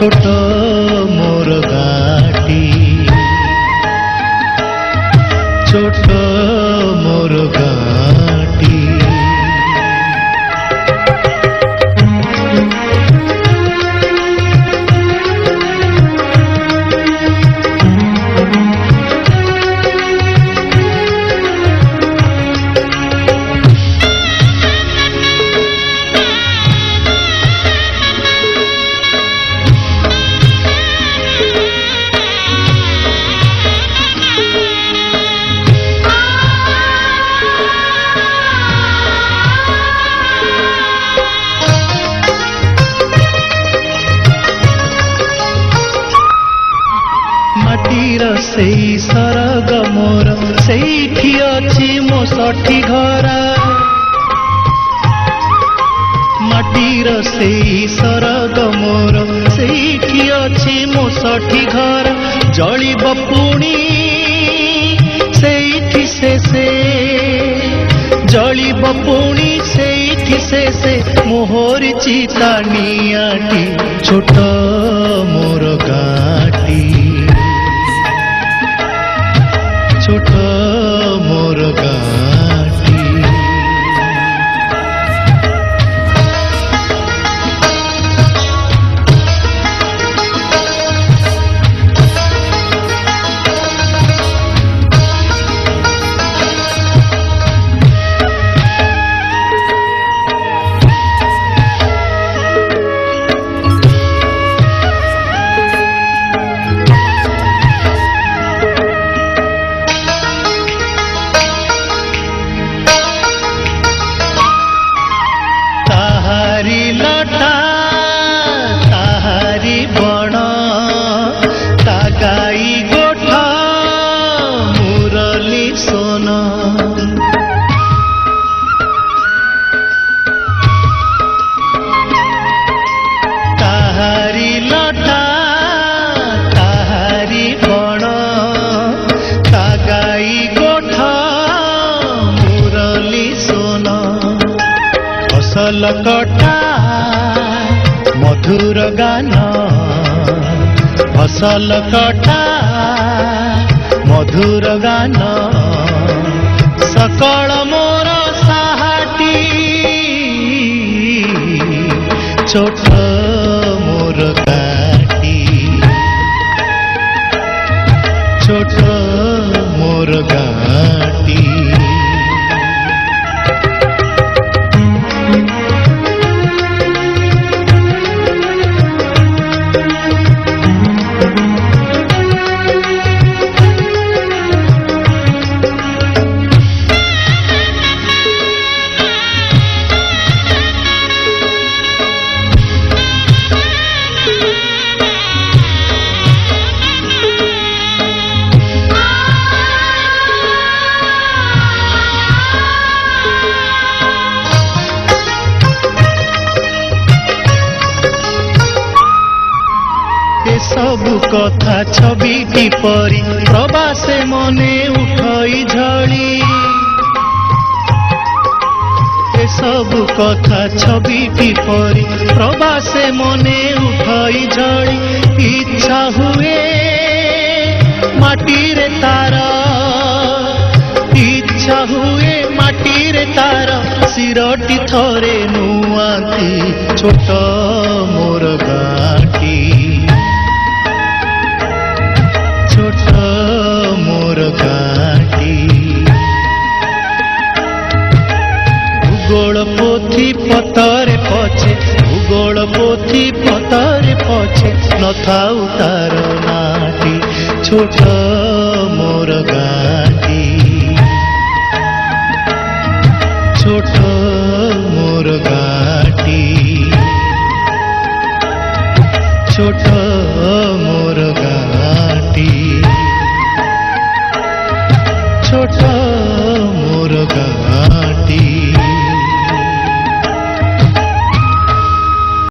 छोट मोर घाटी छोट मोर घाटी सेई सरग मोर सेठी अछि मो सठी घरा माटीर सेई सरग मोर सेठी अछि मो सठी घरा जलिब पुणी सेठी से जलिब पुणी सेठी से मोहरी चिता नियाटी छोट मोर घाटी छोट मोर घाटी लटा ताहारी बण ता गाई गोठा मुरली सोन ताहारी लटा ताहारी बण ता गाई गोठा मुरली सोन फसल कटा मधुर गान फसल कटा मधुर गान सकल मोर साहाटी छोट मोर घाटी छोट मोर घाटी सबु कथा छविटी परी प्रवासे मने उठई झड़ी ए सबु कथा छविटी परी प्रवासे मने उठई झड़ी इच्छा हुए माटी रे तार इच्छा हुए माटी रे तार सिरटी थरे नुआती छोट मोर घाटी छोट मोर घाटी भूगोल पोथी पतरे पछे भूगोल पोथी पतरे पछे नथाउ तार नाटी छोट मोर घाटी छोट मोर घाटी छोट मोर घाटी छोट